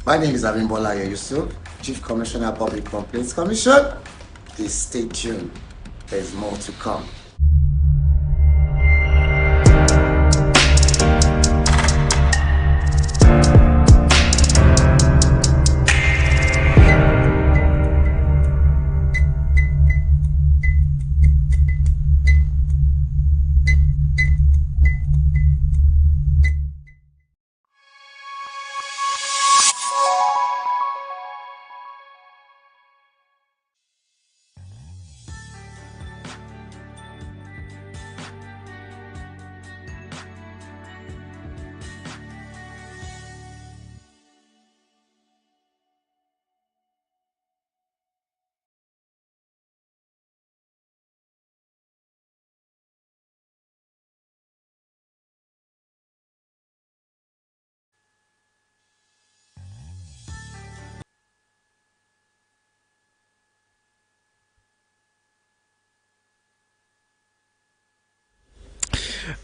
My name is Abimbola Yusuf, Chief Commissioner Public Complaints Commission. Please stay tuned. There's more to come.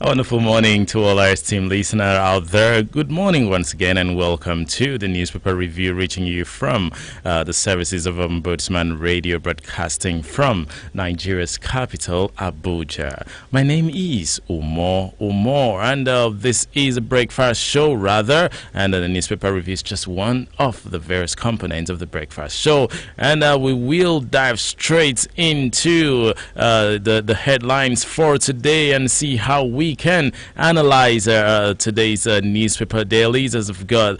A wonderful morning to all our esteemed listener out there. Good morning once again and welcome to the newspaper review reaching you from the services of Ombudsman Radio, broadcasting from Nigeria's capital, Abuja. My name is Umar, and this is a breakfast show rather, and the newspaper review is just one of the various components of the breakfast show, and we will dive straight into the headlines for today and see how we can analyze today's newspaper dailies, as we've got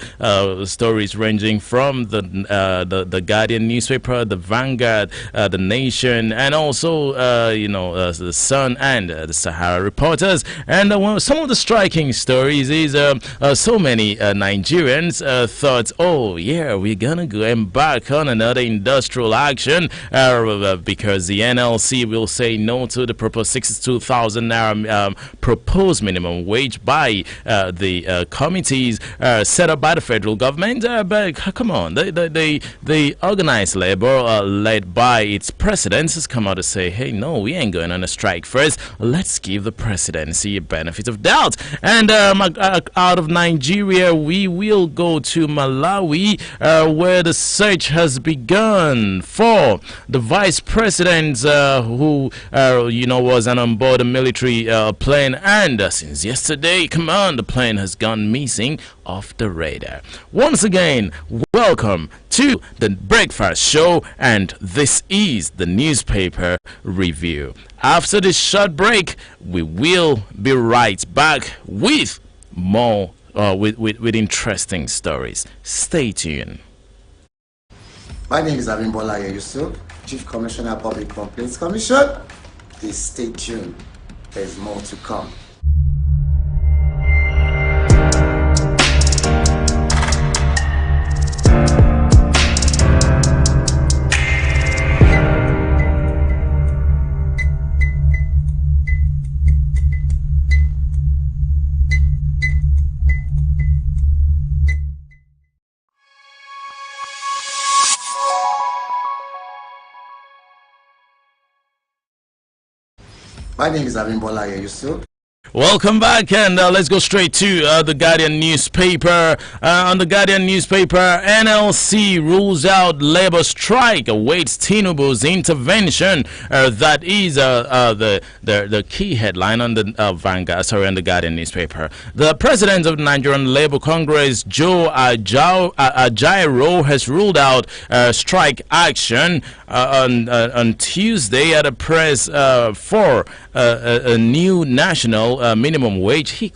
stories ranging from the Guardian newspaper, the Vanguard, the Nation, and also the Sun and the Sahara Reporters. And some of the striking stories is so many Nigerians thought, oh yeah, we're gonna go embark on another industrial action because the NLC will say no to the proposed 62,000 naira proposed minimum wage by the committees set up by the federal government. But come on, the organized labor led by its president has come out to say, hey, no, we ain't going on a strike first. Let's give the presidency a benefit of doubt. And out of Nigeria, we will go to Malawi, where the search has begun for the vice president who was on board a military plane, and since yesterday, come on, the plane has gone missing off the radar. Once again, welcome to the breakfast show, and this is the newspaper review. After this short break, we will be right back with more with interesting stories. Stay tuned. My name is Abimbola Yusuf, Chief Commissioner Public Complaints Commission. Please stay tuned. There's more to come. My name is Abimbola Yusuf. Welcome back, and let's go straight to the Guardian newspaper. On the Guardian newspaper, NLC rules out labor strike, awaits Tinubu's intervention. That is the key headline on the Vanguard, on the Guardian newspaper. The president of the Nigerian Labour Congress, Joe Ajaero, has ruled out strike action on Tuesday at a press for a new national minimum wage. He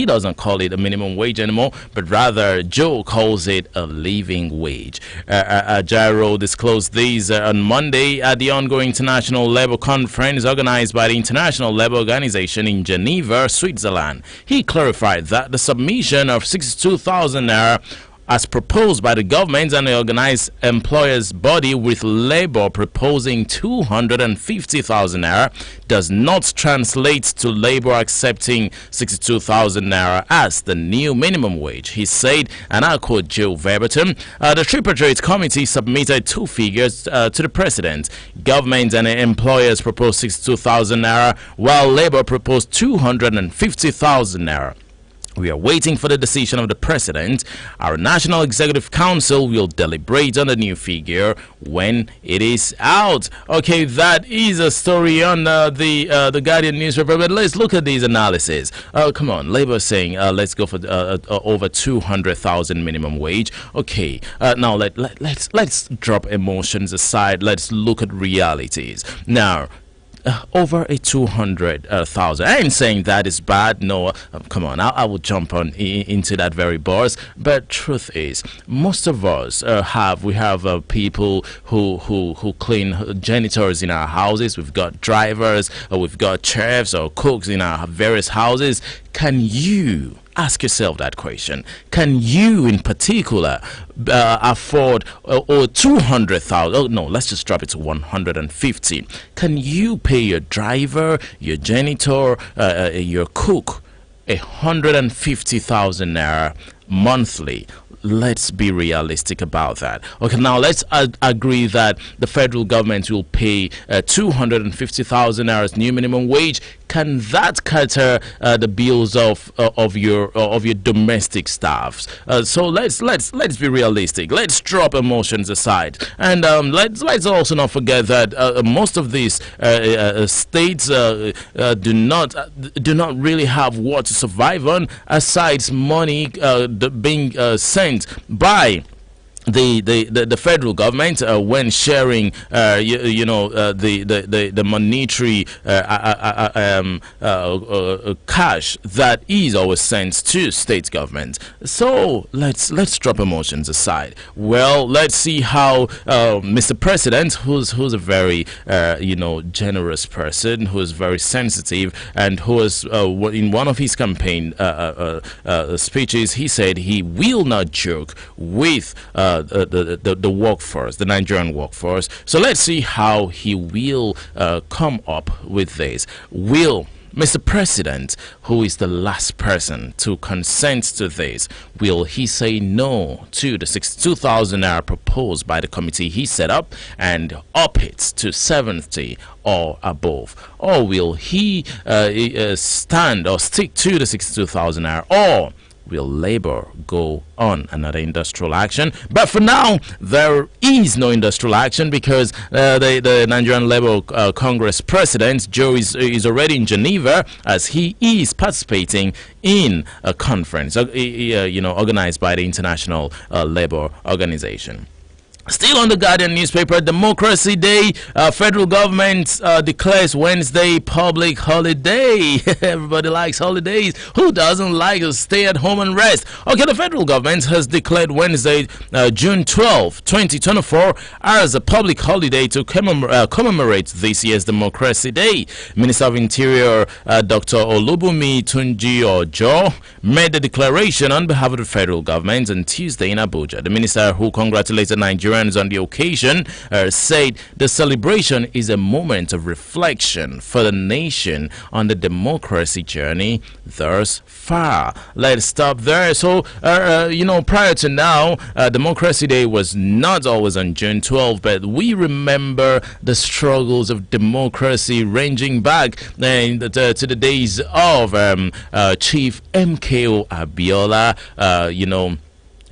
doesn't call it a minimum wage anymore, but rather Joe calls it a living wage. Ajaero disclosed these on Monday at the ongoing International Labour Conference organized by the International Labour Organization in Geneva, Switzerland. He clarified that the submission of 62,000 naira as proposed by the government and the organized employers body, with labor proposing 250,000 naira, does not translate to labor accepting 62,000 naira as the new minimum wage. He said, and I quote Joe verbatim, the Tripartite Committee submitted two figures to the president. Government and employers proposed 62,000 naira, while labor proposed 250,000 naira. We are waiting for the decision of the president. Our National Executive Council will deliberate on the new figure when it is out. Okay, that is a story on the Guardian newspaper. But let's look at these analysis. Come on, Labour saying let's go for over 200,000 minimum wage. Okay, now let's drop emotions aside. Let's look at realities now. Over a 200,000. I ain't saying that is bad. No, come on. I will jump on into that very bars. But truth is, most of us have people who clean janitors in our houses. We've got drivers, we've got chefs or cooks in our various houses. Can you ask yourself that question? Can you, in particular, afford or 200,000? Oh no, let's just drop it to 150. Can you pay your driver, your janitor, your cook 150,000 naira monthly? Let's be realistic about that. Okay, now let's agree that the federal government will pay 250,000 naira new minimum wage. Can that cater the bills of your domestic staffs? So let's be realistic. Let's drop emotions aside, and let's also not forget that most of these states do not really have what to survive on aside money being sent by the federal government when sharing the monetary cash that is always sent to state government. So let's drop emotions aside. Well, let's see how Mr. President, who's a very generous person, who is very sensitive, and who is in one of his campaign speeches, he said he will not joke with the workforce, the Nigerian workforce. So let's see how he will come up with this. Will Mr. President, who is the last person to consent to this, will he say no to the 62,000 naira proposed by the committee he set up and up it to 70 or above? Or will he stand or stick to the 62,000 naira? Or will Labour go on another industrial action? But for now, there is no industrial action because the Nigerian Labour Congress President, Joe, is already in Geneva as he is participating in a conference, organized by the International Labour Organization. Still on the Guardian newspaper, Democracy Day, federal government declares Wednesday public holiday. Everybody likes holidays. Who doesn't like to stay at home and rest? Okay, the federal government has declared Wednesday, June 12, 2024 as a public holiday to commemorate this year's Democracy Day. Minister of Interior, Dr. Olubunmi Tunji Ojo, made the declaration on behalf of the federal government on Tuesday in Abuja. The minister, who congratulated Nigerians on the occasion, said the celebration is a moment of reflection for the nation on the democracy journey thus far. Let's stop there. So, prior to now, Democracy Day was not always on June 12, but we remember the struggles of democracy ranging back to the days of Chief MKO Abiola.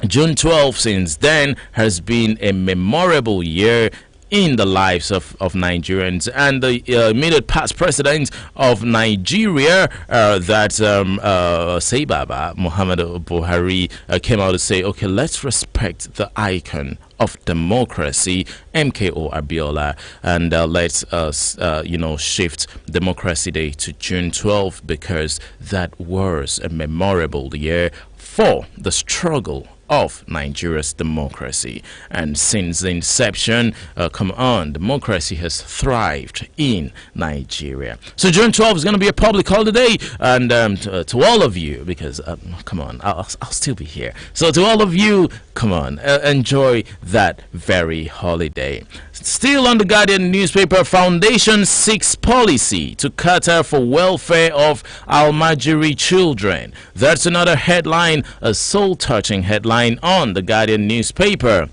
June 12 since then has been a memorable year in the lives of Nigerians, and the immediate past president of Nigeria, Baba Muhammadu Buhari, came out to say, okay, let's respect the icon of democracy, MKO Abiola, and let's shift Democracy Day to June 12 because that was a memorable year for the struggle of Nigeria's democracy. And since the inception, democracy has thrived in Nigeria. So June 12 is going to be a public holiday, and to all of you, because I'll still be here. So to all of you, enjoy that very holiday. Still on the Guardian newspaper, Foundation seeks policy to cater for welfare of Almajiri children. That's another headline, a soul-touching headline on the Guardian newspaper.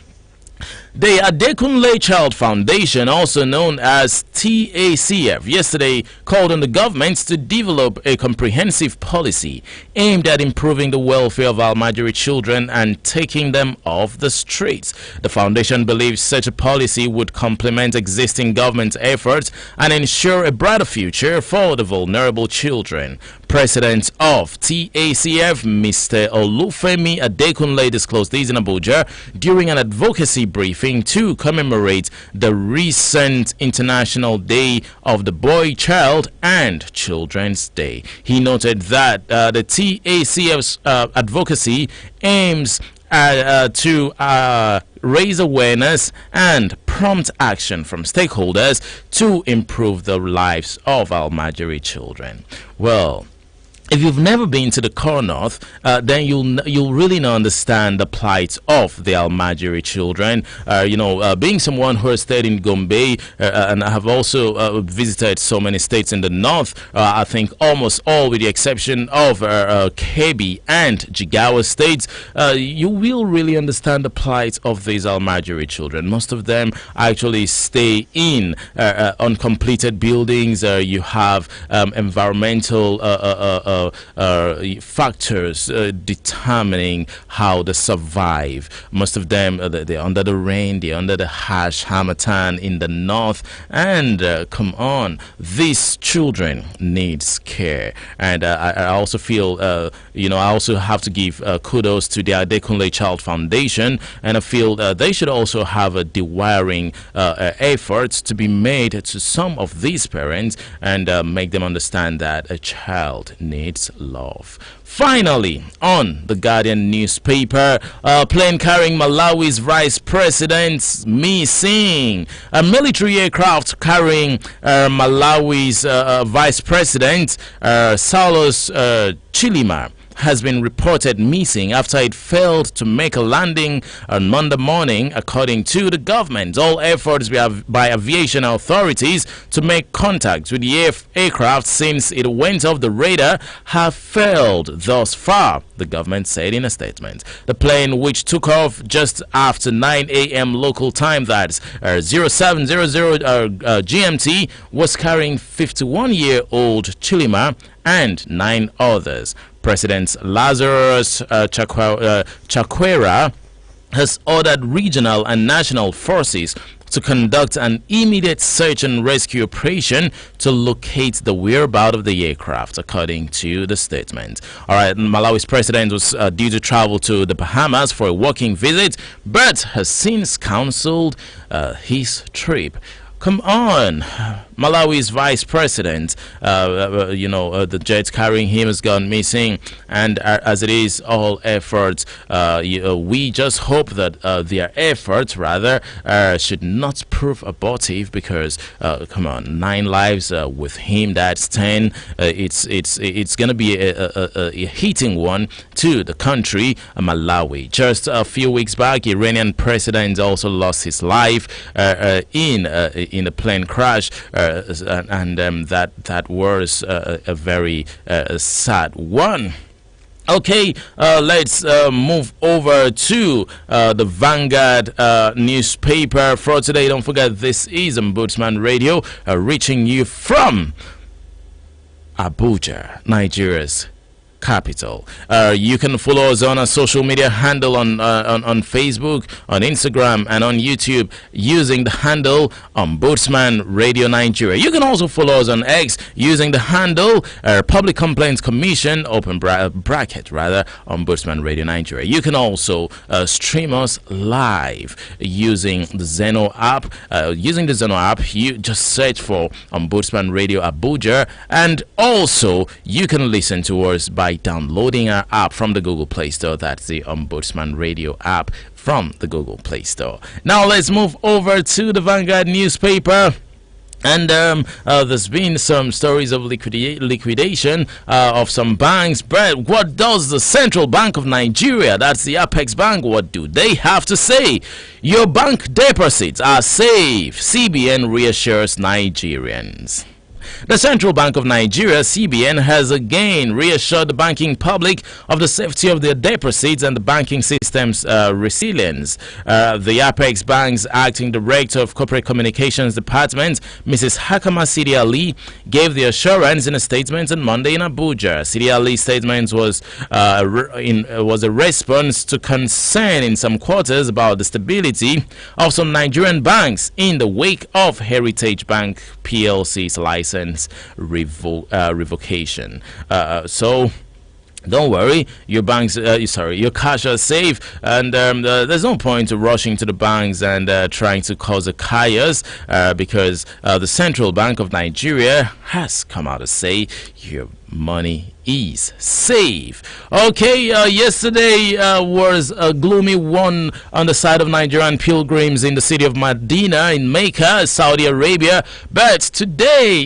The Adekunle Child Foundation, also known as TACF, yesterday called on the government to develop a comprehensive policy aimed at improving the welfare of Almajiri children and taking them off the streets. The foundation believes such a policy would complement existing government efforts and ensure a brighter future for the vulnerable children. President of TACF, Mr. Olufemi Adekunle, disclosed this in Abuja during an advocacy briefing to commemorate the recent International Day of the Boy Child and Children's Day. He noted that the TACF's advocacy aims to raise awareness and prompt action from stakeholders to improve the lives of Almajiri children. Well, if you've never been to the Core North, then you'll really not understand the plight of the Almajiri children. Being someone who has stayed in Gombe and I have also visited so many states in the north, I think almost all with the exception of Kebbi and Jigawa states, you will really understand the plight of these Almajiri children. Most of them actually stay in uncompleted buildings. You have environmental factors determining how they survive. Most of them they're under the rain, they're under the harsh harmattan in the north, and come on, these children need care. And I also feel I also have to give kudos to the Adekunle Child Foundation, and I feel they should also have a dewiring efforts to be made to some of these parents and make them understand that a child needs love. Finally, on the Guardian newspaper, a plane carrying Malawi's vice president missing. A military aircraft carrying Malawi's vice president, Saulos Chilima, has been reported missing after it failed to make a landing on Monday morning, according to the government. All efforts by aviation authorities to make contact with the aircraft since it went off the radar have failed thus far, the government said in a statement. The plane, which took off just after 9 a.m. local time, that's 0700 GMT, was carrying 51-year-old Chilima and 9 others. President Lazarus Chakwera has ordered regional and national forces to conduct an immediate search and rescue operation to locate the whereabouts of the aircraft, according to the statement. All right, Malawi's president was due to travel to the Bahamas for a working visit, but has since cancelled his trip. Come on, Malawi's vice president, the jet carrying him has gone missing, and as it is, all efforts, we just hope that their efforts, rather, should not prove abortive, because, come on, 9 lives with him, that's 10. It's going to be a hitting one to the country, Malawi. Just a few weeks back, Iranian president also lost his life in a plane crash, and that was a very sad one. Okay, let's move over to the Vanguard newspaper for today. Don't forget, this is Ombudsman Radio, reaching you from Abuja, Nigeria's capital. You can follow us on our social media handle on Facebook, on Instagram, and on YouTube using the handle Ombudsman Radio Nigeria. You can also follow us on X using the handle Public Complaints Commission bracket Ombudsman Radio Nigeria. You can also stream us live using the Zeno app. Using the Zeno app, you just search for Ombudsman Radio Abuja, and also you can listen to us by downloading our app from the Google Play Store. That's the Ombudsman Radio app from the Google Play Store. Now let's move over to the Vanguard newspaper. And there's been some stories of liquidation of some banks. But what does the Central Bank of Nigeria, that's the Apex Bank, what do they have to say? Your bank deposits are safe, CBN reassures Nigerians. The Central Bank of Nigeria, CBN, has again reassured the banking public of the safety of their deposits and the banking system's resilience. The Apex Bank's acting director of Corporate Communications Department, Mrs. Hakama Sidi Ali, gave the assurance in a statement on Monday in Abuja. Sidi Ali's statement was a response to concern in some quarters about the stability of some Nigerian banks in the wake of Heritage Bank PLC's license revocation. So don't worry, your banks, your cash are safe, and there's no point rushing to the banks and trying to cause a chaos because the Central Bank of Nigeria has come out to say your money is safe. Okay, yesterday was a gloomy one on the side of Nigerian pilgrims in the city of Medina in Mecca, Saudi Arabia, but today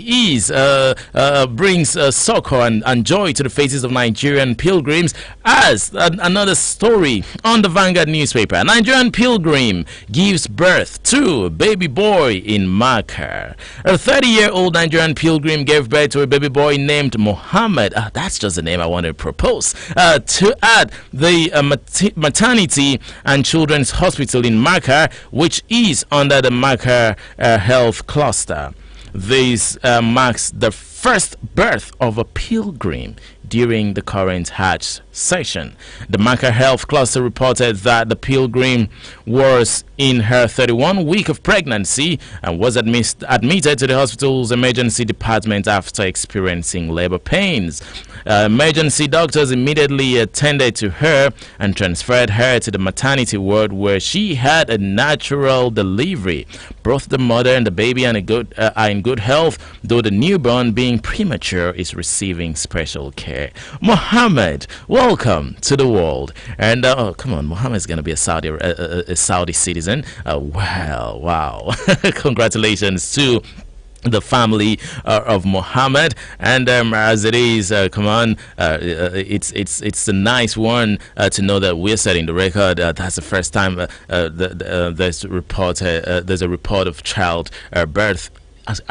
brings succor and joy to the faces of Nigerian pilgrims as another story on the Vanguard newspaper. A Nigerian pilgrim gives birth to a baby boy in Makkah. A 30-year-old Nigerian pilgrim gave birth to a baby boy named Mohammed. That's just the name I want to propose. To add the maternity and children's hospital in Makkah, which is under the Makkah Health Cluster. This marks the first birth of a pilgrim during the current Hajj session. The Makkah Health Cluster reported that the pilgrim was in her 31st week of pregnancy and was admitted to the hospital's emergency department after experiencing labor pains. Emergency doctors immediately attended to her and transferred her to the maternity ward where she had a natural delivery. Both the mother and the baby are in good health, though the newborn, being premature, is receiving special care. Mohammed, welcome to the world. And oh, come on, Mohammed's going to be a Saudi citizen. Well, wow. Congratulations to the family of Mohammed, and as it is, come on, it's a nice one to know that we're setting the record. That's the first time there's a report of child birth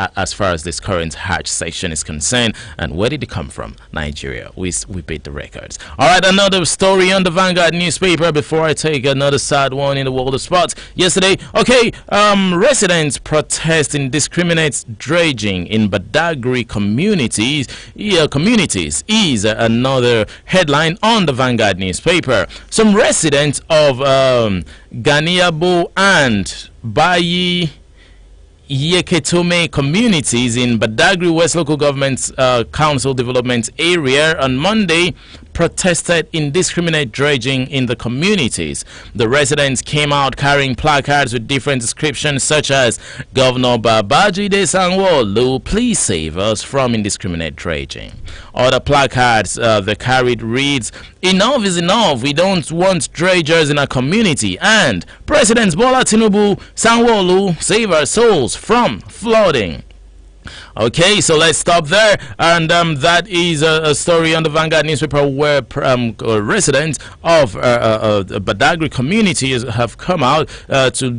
as far as this current Hajj session is concerned. And where did it come from? Nigeria. We beat the records. All right, another story on the Vanguard newspaper before I take another sad one in the world of sports. Yesterday, residents protest indiscriminate dredging in Badagry communities is another headline on the Vanguard newspaper. Some residents of Ganiabo and Bayi Yeketome communities in Badagry West Local Government Council Development Area on Monday protested indiscriminate dredging in the communities. The residents came out carrying placards with different descriptions such as Governor Babajide Sanwo-Olu, please save us from indiscriminate dredging. Other placards they carried reads, enough is enough, we don't want dredgers in our community, and President Bola Tinubu, Sanwo-Olu, save our souls from flooding. Okay, so let's stop there, and that is a story on the Vanguard newspaper where residents of Badagry communities have come out to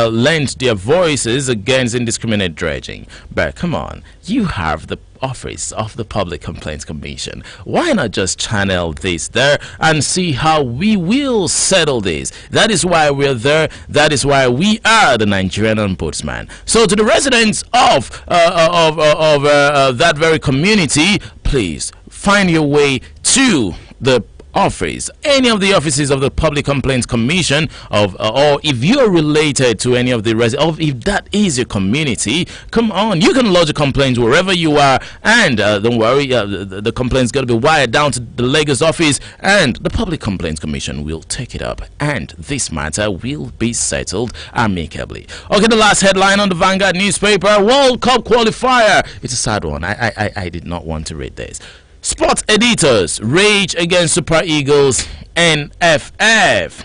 lend their voices against indiscriminate dredging. But come on, you have the office of the Public Complaints Commission. Why not just channel this there and see how we will settle this? That is why we're there. That is why we are the Nigerian Ombudsman. So to the residents of that very community, please find your way to the office, any of the offices of the Public Complaints Commission, or if you're related to any of the residents, if that is your community, come on, you can lodge a complaint wherever you are, and don't worry, the complaint's going to be wired down to the Lagos office, and the Public Complaints Commission will take it up, and this matter will be settled amicably. Okay, the last headline on the Vanguard newspaper: World Cup qualifier. It's a sad one. I did not want to read this. Sports editors rage against Super Eagles NFF.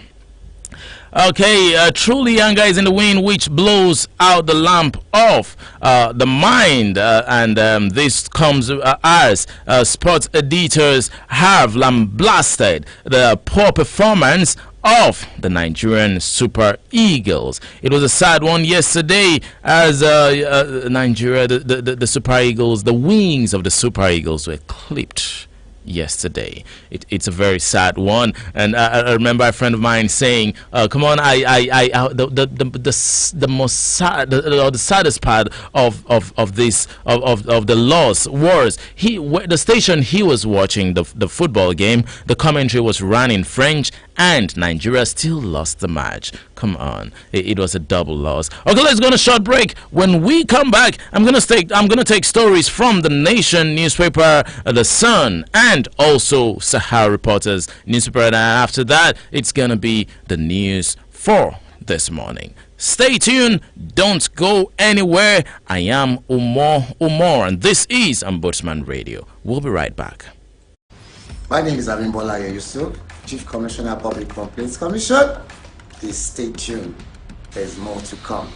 Okay, truly anger is in the wind, which blows out the lamp of the mind, and this comes as sports editors have lambasted the poor performance of the Nigerian Super Eagles. It was a sad one yesterday as Nigeria, the Super Eagles, the wings of the Super Eagles were clipped yesterday. It's a very sad one, and I remember a friend of mine saying, "Come on, the most sad, the saddest part of the loss was the station he was watching the football game. The commentary was run in French, and Nigeria still lost the match. Come on, it was a double loss. Okay, let's go on a short break. When we come back, I'm gonna take stories from the Nation newspaper, the Sun, and also Sahara Reporters newspaper, and after that it's gonna be the news for this morning. Stay tuned, don't go anywhere. I am Umar, and this is Ombudsman Radio. We'll be right back. My name is Abimbola Yusuf, Chief Commissioner, Public Complaints Commission. Please stay tuned. There's more to come.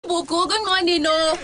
Buku, good morning, no.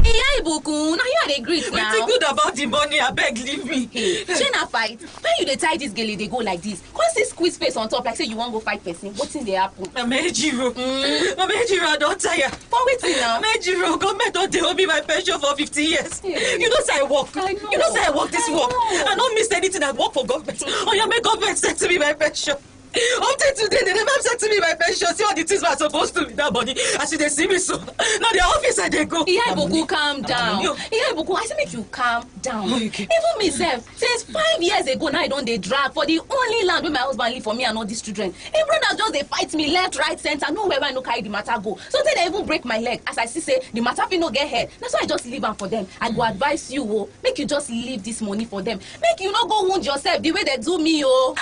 Hey, Buku, now you are the great now. What's good about the money? I beg, leave me. Hey, Jenna fight. When you dey tie this girl, they go like this. Come see squeeze face on top, like say you want go fight person. What's in the happen? Mama Ejiro, I don't tire. For waiting now. Mama Ejiro, government don't owe me my pension for 50 years. Hey. You know say I work. I know. You know say I work this work. Know. I don't miss anything. I work for government. Oh, yeah, make government send to me my pension. Until today, they never said to me my pension. See all the things we're supposed to with that money. As they see me so. Now the office I they go. Yeah, Buku, calm down. Yeah, Buku, I say make you calm down. Okay. Even myself, since 5 years ago, now I don't they drag for the only land where my husband live for me and all these children. Hey, brothers just they fight me left, right, center. Nowhere I no carry the matter go. So they even break my leg. As I see say the matter fi no get head. That's why I just leave them for them. I go advise you, oh, make you just leave this money for them. Make you not go wound yourself the way they do me, oh.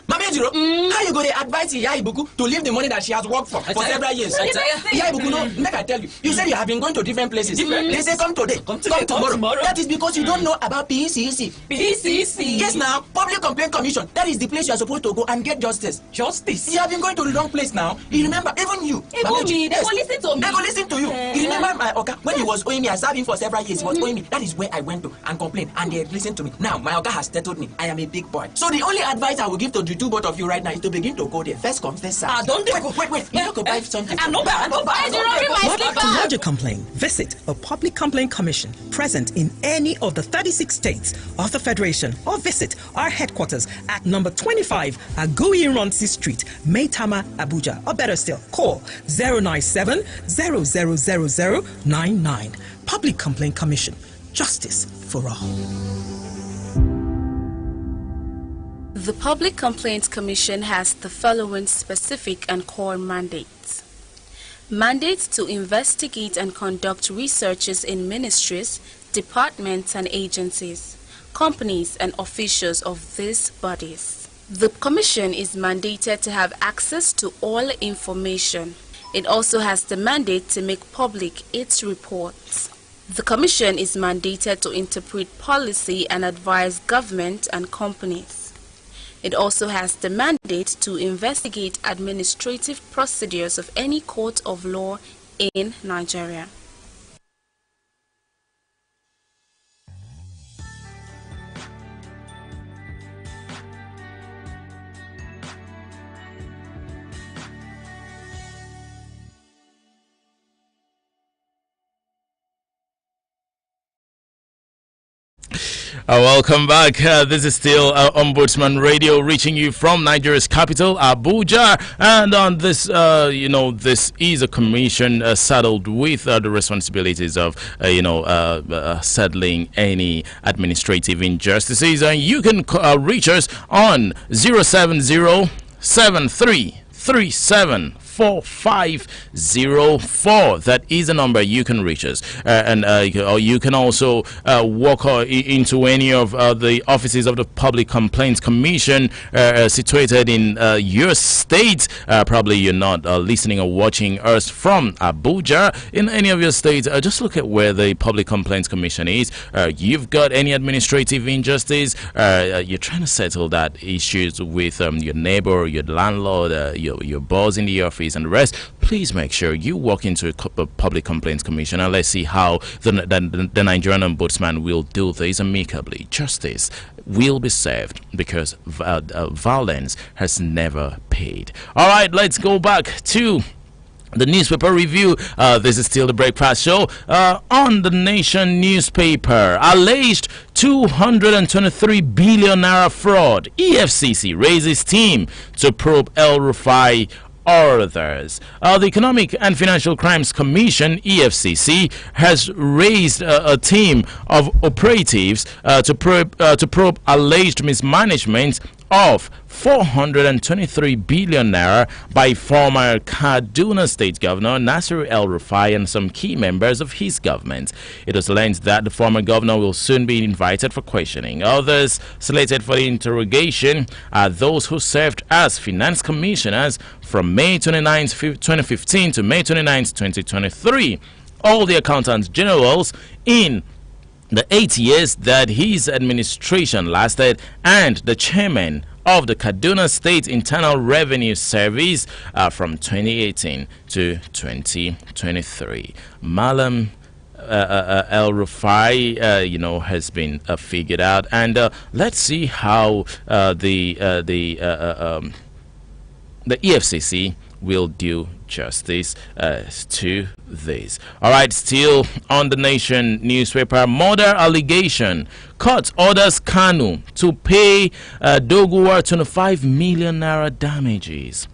Mama Ejiro, how you go to advise Iya Ibuku to leave the money that she has worked for several years? Iya Ibuku, no, make I tell you. You said you have been going to different places. They say come today, come tomorrow. That is because you don't know about PCC. PCC? Yes, now, Public Complaint Commission. That is the place you are supposed to go and get justice. Justice? You have been going to the wrong place now. You remember, even you. Even me, they go listen to me. They go listen to you. You remember my Oga, when he was owing me, I served him for several years. He was owing me. That is where I went to and complained, and they listened to me. Now, my Oga has settled me. I am a big boy. So the only advice I will give to the two both of you right now is to begin to go there. First come, first serve. Don't they go? Wait. You have to buy something. I'm not bad. To lodge a complaint, visit a public complaint commission present in any of the 36 states of the Federation, or visit our headquarters at number 25 Agui Ronsi Street, Maitama, Abuja, or better still, call 097 000099. Public Complaint Commission. Justice for all. The Public Complaints Commission has the following specific and core mandates. Mandates to investigate and conduct researches in ministries, departments and agencies, companies and officials of these bodies. The Commission is mandated to have access to all information. It also has the mandate to make public its reports. The Commission is mandated to interpret policy and advise government and companies. It also has the mandate to investigate administrative procedures of any court of law in Nigeria. Welcome back. This is still Ombudsman Radio, reaching you from Nigeria's capital, Abuja. And on this, this is a commission saddled with the responsibilities of, settling any administrative injustices. And you can reach us on 070-7337-4504. That is the number you can reach us, or you can also walk into any of the offices of the Public Complaints Commission situated in your state. Probably you're not listening or watching us from Abuja. In any of your states, just look at where the Public Complaints Commission is. You've got any administrative injustice, you're trying to settle that issues with your neighbor, your landlord, your boss in the office, and the rest. Please make sure you walk into a Public Complaints Commission, and let's see how the Nigerian Ombudsman will do this amicably. Justice will be served, because violence has never paid. All right, let's go back to the newspaper review. This is still the Breakfast Show. On the Nation newspaper, alleged 223 billion naira fraud. EFCC raises team to probe El Rufai others. The Economic and Financial Crimes Commission, EFCC, has raised a team of operatives to probe alleged mismanagement of 423 billion naira by former Kaduna State Governor Nasir El Rufai and some key members of his government. It was alleged that the former governor will soon be invited for questioning. Others slated for the interrogation are those who served as finance commissioners from May 29, 2015 to May 29, 2023. All the accountants generals in the 8 years that his administration lasted, and the chairman of the Kaduna State Internal Revenue Service from 2018 to 2023. Malam El Rufai, has been figured out, and let's see how the EFCC will do justice to this. All right, still on the Nation newspaper, murder allegation. Court orders Kanu to pay Doguwa 25 million naira damages.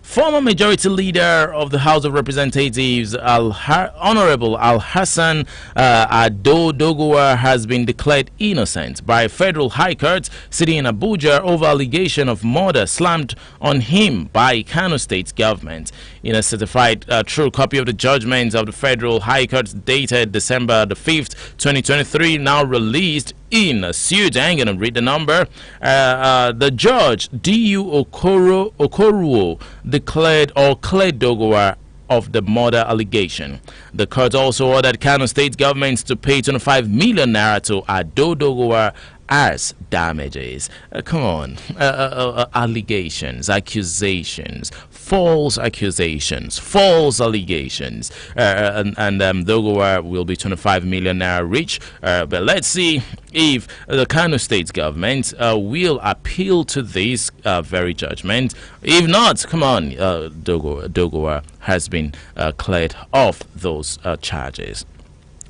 Former Majority Leader of the House of Representatives, Honorable Al-Hassan Ado Doguwa, has been declared innocent by Federal High Court sitting in Abuja over allegation of murder slammed on him by Kano State government. In a certified true copy of the judgment of the Federal High Court dated December the 5th, 2023, now released in a suit, I'm going to read the number. The judge, D.U. Okoruo, declared or cleared Doguwa of the murder allegation. The court also ordered Kano State government to pay 25 million naira to Ado Doguwa as damages. Come on, allegations, accusations, false accusations, false allegations, and Doguwa will be 25 million naira rich. But let's see if the Kano State government will appeal to this very judgment. If not, come on, Doguwa has been cleared of those charges.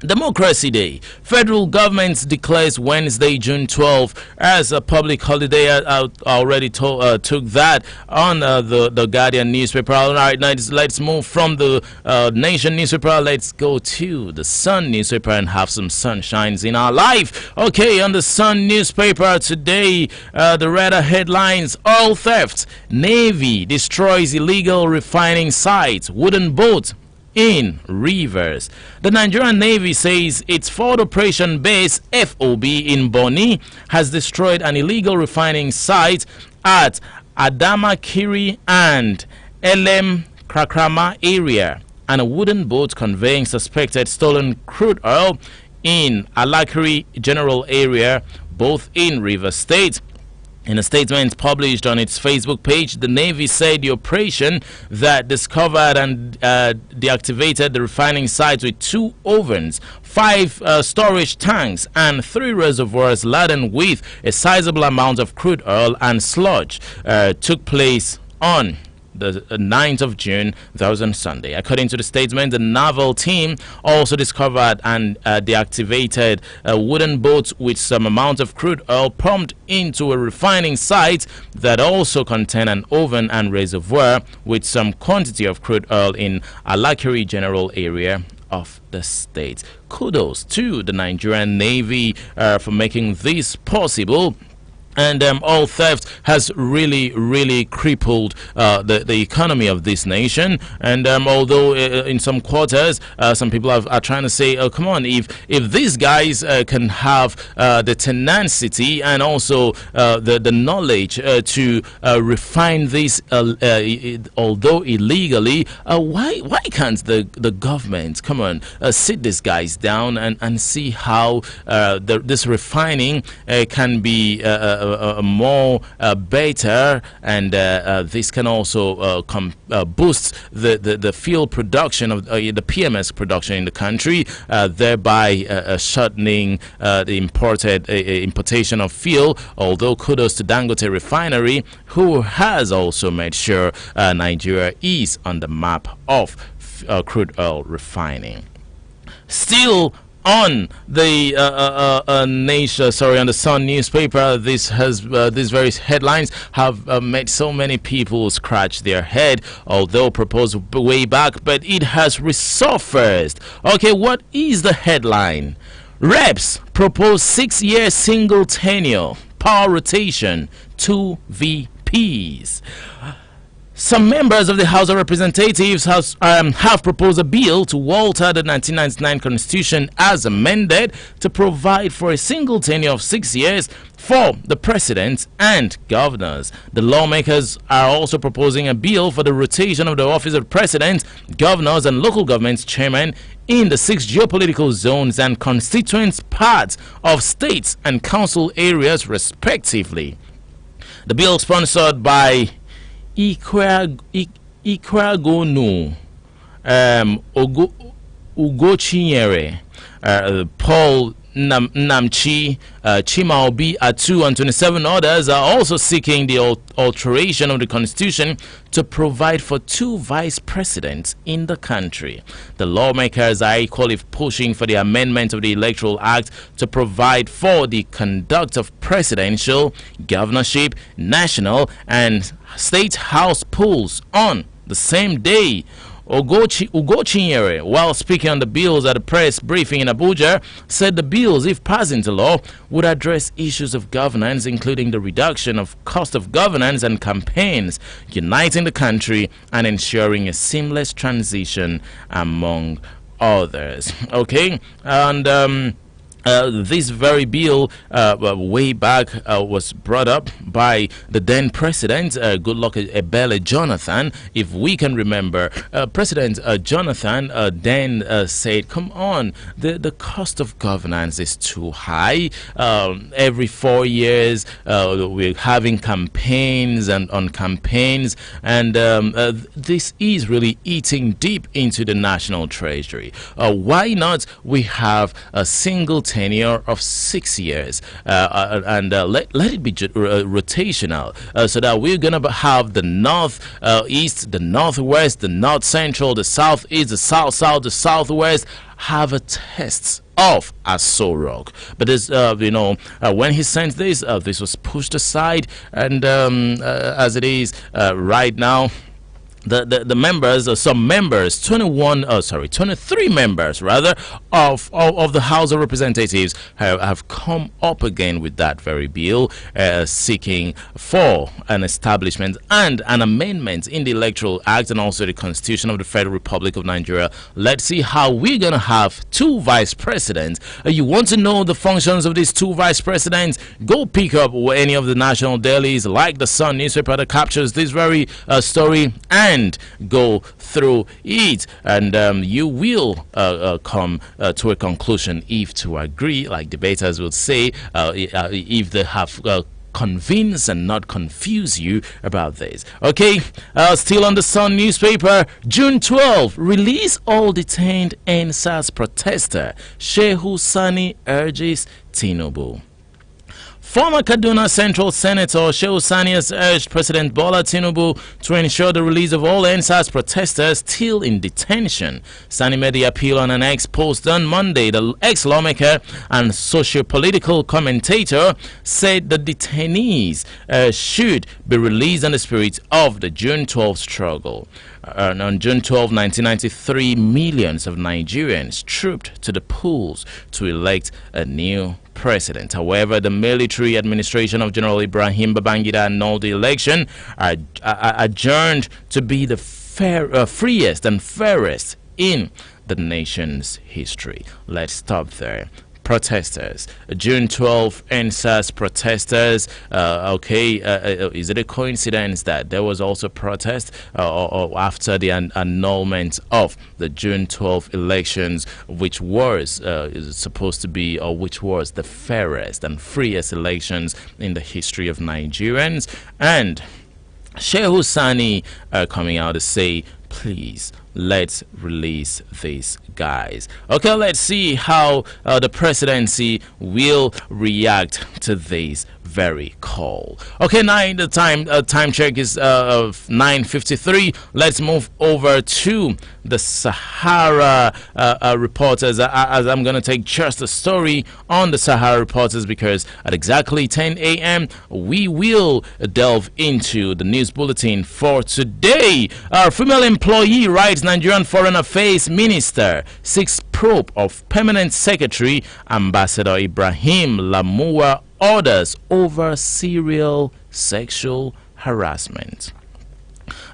Democracy Day. Federal government declares Wednesday, June 12 as a public holiday. I already took that on the Guardian newspaper. All right, now let's move from the Nation newspaper. Let's go to the Sun newspaper and have some sunshines in our life. Okay, on the Sun newspaper today, the redder headlines: oil theft, Navy destroys illegal refining sites, wooden boat in rivers. The Nigerian Navy says its Forward Operation Base FOB in Bonny has destroyed an illegal refining site at Adamakiri and Elem Krakrama area, and a wooden boat conveying suspected stolen crude oil in Alakiri General Area, both in Rivers State. In a statement published on its Facebook page, the Navy said the operation that discovered and deactivated the refining site with 2 ovens, 5 storage tanks, and 3 reservoirs laden with a sizable amount of crude oil and sludge took place on the 9th of June, that was on Sunday. According to the statement, the naval team also discovered and deactivated wooden boats with some amount of crude oil pumped into a refining site that also contained an oven and reservoir with some quantity of crude oil in Alakiri General Area of the state. Kudos to the Nigerian Navy for making this possible. And oil theft has really crippled the economy of this nation. And although in some quarters, some people are trying to say, oh, come on, if these guys can have the tenacity and also the knowledge to refine this, although illegally, why can't the government, come on, sit these guys down and see how this refining can be more better, and this can also boost the fuel production of the PMS production in the country, thereby shortening the importation of fuel. Although kudos to Dangote Refinery, who has also made sure Nigeria is on the map of crude oil refining. Still on the on the Sun newspaper, these very headlines have made so many people scratch their head, although proposed way back, but it has resurfaced. Okay, what is the headline? Reps propose 6-year single tenure, power rotation, 2 VPs. Some members of the House of Representatives have proposed a bill to alter the 1999 Constitution as amended to provide for a single tenure of 6 years for the president and governors. The lawmakers are also proposing a bill for the rotation of the office of president, governors, and local government chairmen in the 6 geopolitical zones and constituent parts of states and council areas, respectively. The bill, sponsored by Ikwagonu, Ugochinyere, Paul Namchi, Chimaobi Atu, and 27 others, are also seeking the alteration of the constitution to provide for 2 vice presidents in the country. The lawmakers are equally pushing for the amendment of the Electoral Act to provide for the conduct of presidential, governorship, national, and state house polls on the same day. Ugochinyere, while speaking on the bills at a press briefing in Abuja, said the bills, if passed into law, would address issues of governance, including the reduction of cost of governance and campaigns, uniting the country, and ensuring a seamless transition, among others. Okay, and this very bill way back was brought up by the then president, Goodluck Ebele Jonathan. If we can remember, President Jonathan then said, come on, the cost of governance is too high. Every 4 years we're having campaigns and on campaigns, and this is really eating deep into the national treasury. Why not we have a single tenure of 6 years and let it be rotational, so that we're gonna have the north east, the northwest, the north central, the southeast, the south, the southwest have a test of Aso Rock. But this, when he sent this, this was pushed aside, and as it is right now, the members, some members, 23 members rather, of the House of Representatives have come up again with that very bill, seeking for an establishment and an amendment in the Electoral Act and also the Constitution of the Federal Republic of Nigeria. Let's see how we're gonna have 2 vice presidents. You want to know the functions of these 2 vice presidents? Go pick up any of the national dailies like the Sun newspaper that captures this very story, and go through it, and you will come to a conclusion, if to agree, like debaters would say, if they have convince and not confuse you about this. Okay, still on the Sun newspaper, June 12, release all detained NSAS protester. Shehu Sani urges Tinubu. Former Kaduna Central Senator Shehu Sani has urged President Bola Tinubu to ensure the release of all NSAS protesters still in detention. Sani made the appeal on an X post on Monday. The ex-lawmaker and socio-political commentator said the detainees should be released in the spirit of the June 12 struggle. On June 12, 1993, millions of Nigerians trooped to the polls to elect a new president. However, the military administration of General Ibrahim Babangida annulled the election, adjourned to be the freest and fairest in the nation's history. Let's stop there. Protesters, June 12 NSAS protesters. Is it a coincidence that there was also protest or after the annulment of the June 12 elections, which was supposed to be, or which was the fairest and freest elections in the history of Nigerians? And Shehu Sani coming out to say, please, let's release these guys. Okay, let's see how the presidency will react to this very call. Okay, now the time check is 9:53. Let's move over to the Sahara reporters, as I'm going to take just a story on the Sahara reporters, because at exactly 10 a.m. we will delve into the news bulletin for today. Our female employee writes Nigerian Foreign Affairs Minister seeks probe of Permanent Secretary Ambassador Ibrahim Lamua orders over serial sexual harassment.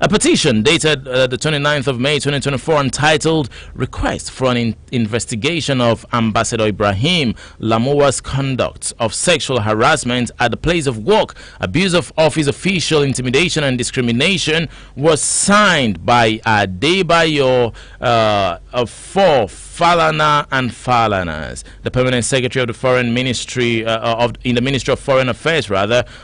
A petition dated the 29th of May 2024 entitled Request for an Investigation of Ambassador Ibrahim Lamua's Conduct of Sexual Harassment at the Place of Work, Abuse of Office Official, Intimidation and Discrimination was signed by Adebayo for Falana and Falanas. The Permanent Secretary of the Foreign Ministry in the Ministry of Foreign Affairs,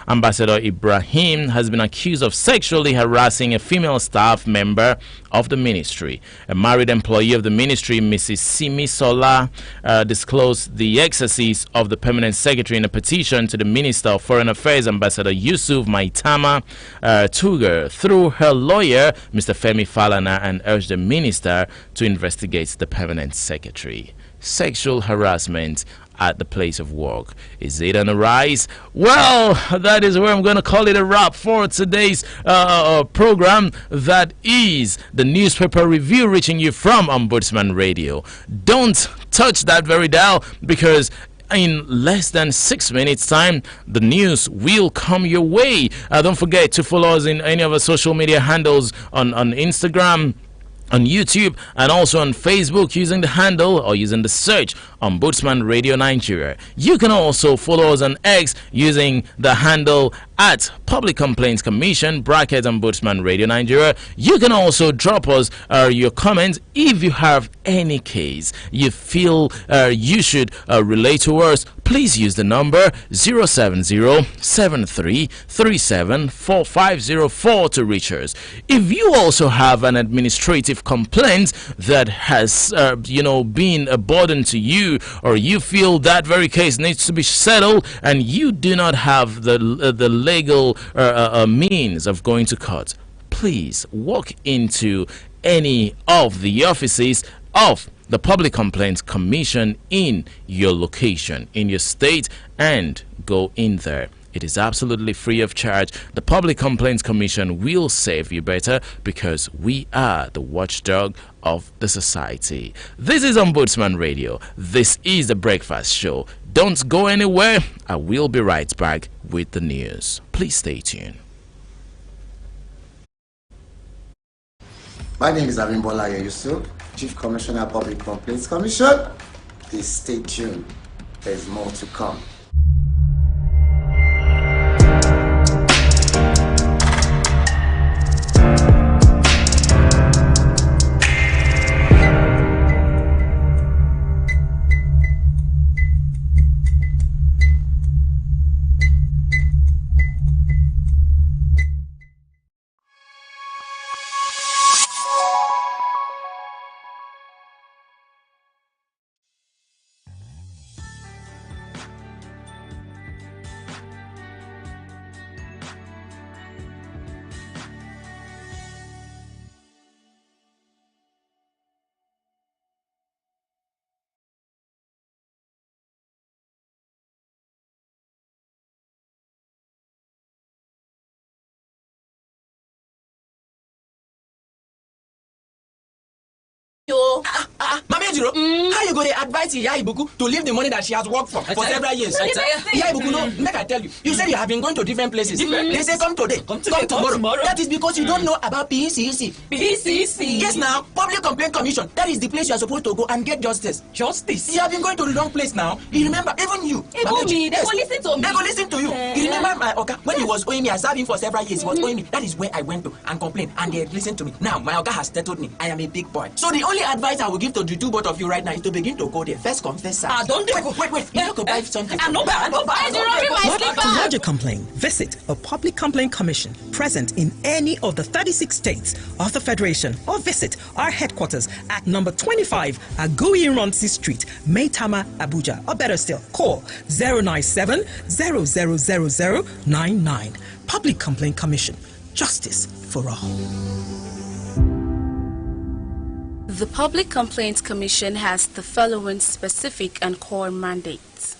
Ambassador Ibrahim, has been accused of sexually harassing a female staff member of the ministry. A married employee of the ministry, Mrs. Simi Sola, disclosed the excesses of the Permanent Secretary in a petition to the Minister of Foreign Affairs, Ambassador Yusuf Maitama Tuger, through her lawyer, Mr. Femi Falana, and urged the minister to investigate the Permanent Secretary. Sexual harassment at the place of work. Is it on the rise? Well, that is where I'm going to call it a wrap for today's program. That is the newspaper review reaching you from Ombudsman Radio. Don't touch that very dial, because in less than 6 minutes time the news will come your way. Don't forget to follow us in any of our social media handles on Instagram, on YouTube, and also on Facebook using the handle or using the search Ombudsman Radio Nigeria. You can also follow us on X using the handle at Public Complaints Commission Ombudsman Radio Nigeria. You can also drop us your comments if you have any case you feel you should relate to us. Please use the number 070-7337-4504 to reach us. If you also have an administrative complaint that has been a burden to you, or you feel that very case needs to be settled and you do not have the legal means of going to court, please walk into any of the offices of the Public Complaints Commission in your location, in your state, and go in there. It is absolutely free of charge. The Public Complaints Commission will serve you better, because we are the watchdog of the society. This is Ombudsman Radio. This is the Breakfast Show. Don't go anywhere. I will be right back with the news. Please stay tuned. My name is Abimbola Yusuf, Chief Commissioner, Public Complaints Commission. Please stay tuned. There's more to come. oh. Mama Ejiro, how you go to advise Iya Ibuku to leave the money that she has worked for several years? Iya Ibuku, no, make I tell you. You said you have been going to different places. They say come today, come tomorrow. That is because you don't know about PCC. PCC? Yes, now, Public Complaint Commission. That is the place you are supposed to go and get justice. Justice? You have been going to the wrong place now. You remember, even you. Even me, they go listen to me. They go listen to you. You remember my Oga, when he was owing me, I served him for several years. He was owing me. That is where I went to and complained, and they listened to me. Now, my Oga has settled me. I am a big boy. So the only advice I will give to the two both of you right now is to begin to go there. First confess, sir. Don't Wait. You have to buy something. I know bad. To lodge a complaint, visit a public complaint commission present in any of the 36 states of the Federation, or visit our headquarters at number 25 Agui Ronsi Street, Maitama, Abuja, or better still, call 097 000099. Public Complaint Commission. Justice for all. The Public Complaints Commission has the following specific and core mandates.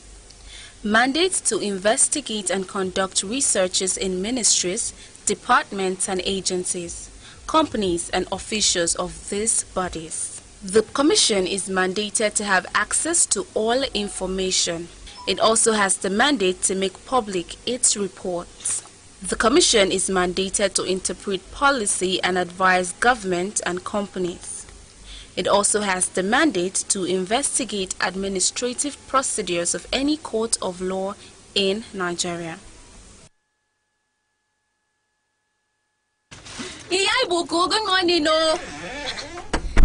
Mandates to investigate and conduct researches in ministries, departments and agencies, companies and officials of these bodies. The Commission is mandated to have access to all information. It also has the mandate to make public its reports. The Commission is mandated to interpret policy and advise government and companies. It also has the mandate to investigate administrative procedures of any court of law in Nigeria. Iya Ibuku, good morning, no.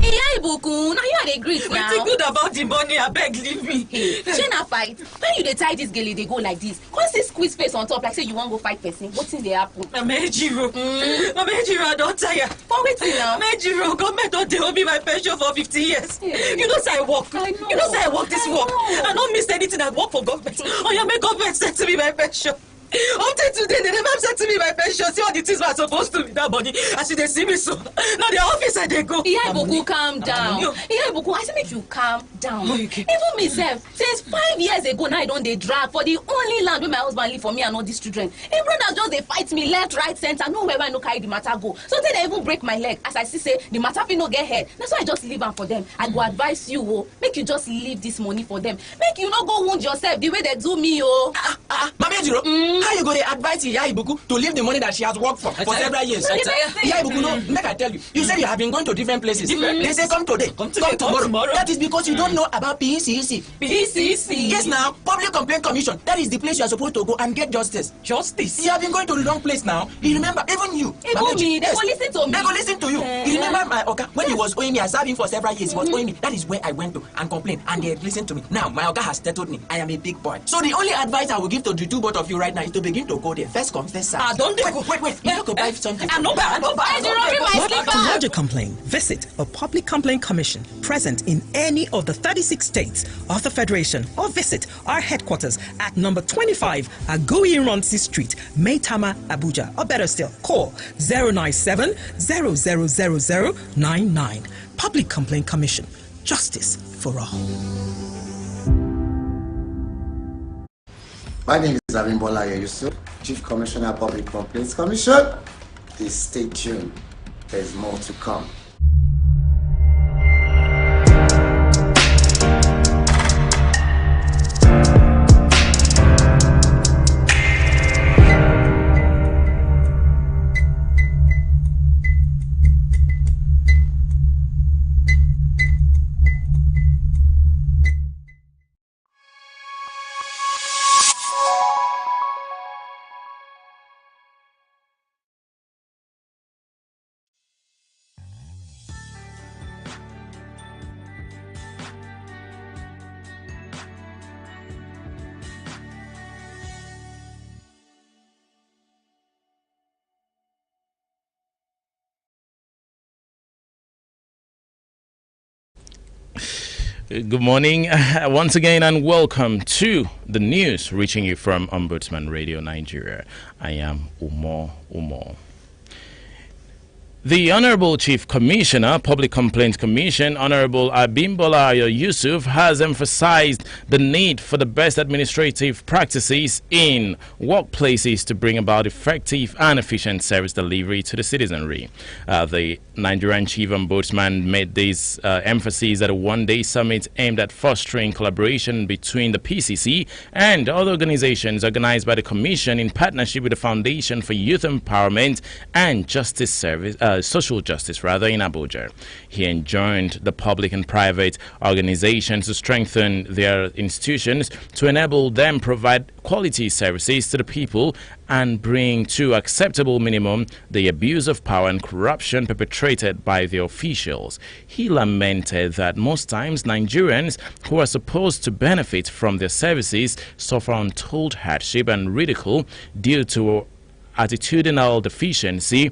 Iya Ibuku, now you are the great now. What's good about the money? I beg, leave me. Jenna fight. When you dey tie this girl, they go like this. Come see squeeze face on top like say you want go fight person. What's in the happen? Mama Ejiro, I don't tire. For wetin now? Mama Ejiro, government don't dey owe me my pension for 50 years. You know say I work. I know. You know say I work this work. I don't miss anything. I work for government. Oh yeah, make government send to me my pension. Until today, they never said to me my pension. See all the things were supposed to be that money. As they see me so. Now the office I they go. Iya Ibuku, calm down. Iya Ibuku, I say make you calm down. Okay. Even myself, since 5 years ago, now I don't dey drag for the only land where my husband live for me and all these children. Hey, brother, just they fight me left, right, center. Nowhere where I no carry the matter go. So they even break my leg. As I see say the matter fit no get head. That's why I just leave am for them. I go advise you, oh, make you just leave this money for them. Make you not go wound yourself the way they do me, oh. Mama Ejiro, how you go to advise Iya Ibuku to leave the money that she has worked for several years? Iya Ibuku, no, make I tell you. You said you have been going to different places. They say come today, come tomorrow. That is because you don't know about PCC. PCC? Yes, now, Public Complaint Commission. That is the place you are supposed to go and get justice. Justice? You have been going to the wrong place now. You remember, even you. Even me, they go listen to me. They go listen to you. You remember my Oga, when he was owing me, I served him for several years. He was owing me. That is where I went to and complained, and they listened to me. Now, my Oga has settled me. I am a big boy. So the only advice I will give to the two both of you right now is to begin to go there. First confess, sir. Don't wait. You have to buy something. I know bad. To lodge a complaint, visit a public complaint commission present in any of the 36 states of the Federation, or visit our headquarters at number 25 Agui Ronsi Street, Maitama, Abuja, or better still, call 097 000099. Public Complaint Commission. Justice for all. My name is Abimbola Yusuf, Chief Commissioner Public Complaints Commission. Please stay tuned. There's more to come. Good morning once again, and welcome to the news reaching you from Ombudsman Radio Nigeria. I am Umo. The Honorable Chief Commissioner, Public Complaints Commission, Honorable Abimbola Yusuf, has emphasized the need for the best administrative practices in workplaces to bring about effective and efficient service delivery to the citizenry. The Nigerian Chief Ombudsman made this emphasis at a one-day summit aimed at fostering collaboration between the PCC and other organizations organized by the Commission in partnership with the Foundation for Youth Empowerment and Justice Service. Social justice rather in Abuja. He enjoined the public and private organizations to strengthen their institutions to enable them provide quality services to the people and bring to acceptable minimum the abuse of power and corruption perpetrated by the officials. He lamented that most times Nigerians who are supposed to benefit from their services suffer untold hardship and ridicule due to attitudinal deficiency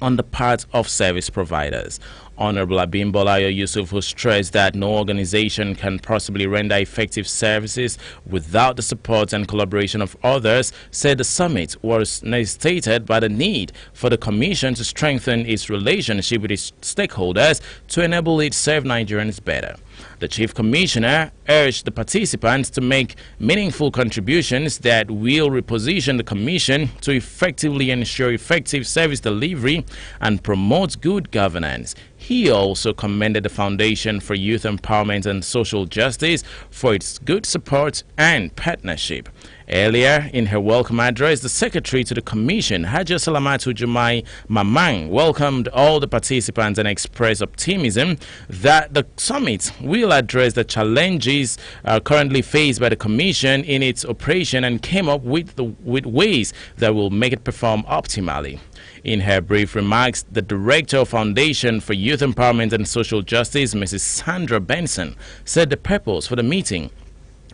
on the part of service providers. Honorable Abimbola Yusuf, who stressed that no organization can possibly render effective services without the support and collaboration of others, said the summit was necessitated by the need for the Commission to strengthen its relationship with its stakeholders to enable it serve Nigerians better. The Chief Commissioner urged the participants to make meaningful contributions that will reposition the Commission to effectively ensure effective service delivery and promote good governance. He also commended the Foundation for Youth Empowerment and Social Justice for its good support and partnership. Earlier, in her welcome address, the Secretary to the Commission, Haja Salamatu Jumai Mamang, welcomed all the participants and expressed optimism that the summit will address the challenges currently faced by the Commission in its operation and came up with ways that will make it perform optimally. In her brief remarks, the Director of Foundation for Youth Empowerment and Social Justice, Mrs. Sandra Benson, said the purpose for the meeting,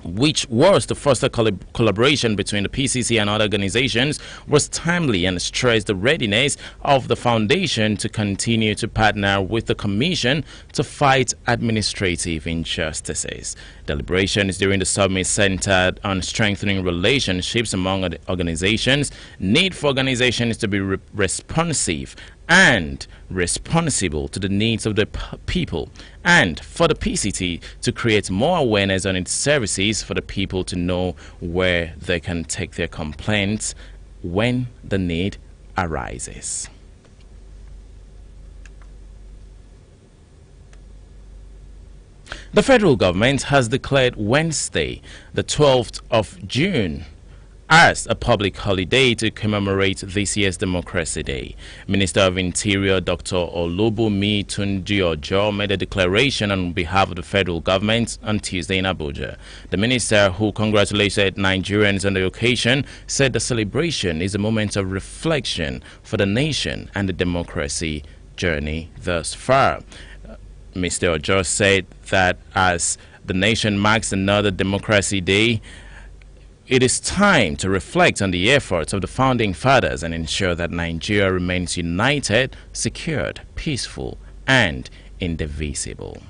which was to foster collaboration between the PCC and other organizations, was timely and stressed the readiness of the Foundation to continue to partner with the Commission to fight administrative injustices. Deliberations during the summit centered on strengthening relationships among organizations, need for organizations to be responsive and responsible to the needs of the people, and for the PCT to create more awareness on its services for the people to know where they can take their complaints when the need arises. The federal government has declared Wednesday, the 12th of June, as a public holiday to commemorate this year's Democracy Day. Minister of Interior Dr. Olubunmi Tunji-Ojo made a declaration on behalf of the federal government on Tuesday in Abuja. The minister, who congratulated Nigerians on the occasion, said the celebration is a moment of reflection for the nation and the democracy journey thus far. Mr. Ojo said that as the nation marks another Democracy Day, it is time to reflect on the efforts of the founding fathers and ensure that Nigeria remains united, secured, peaceful, and indivisible.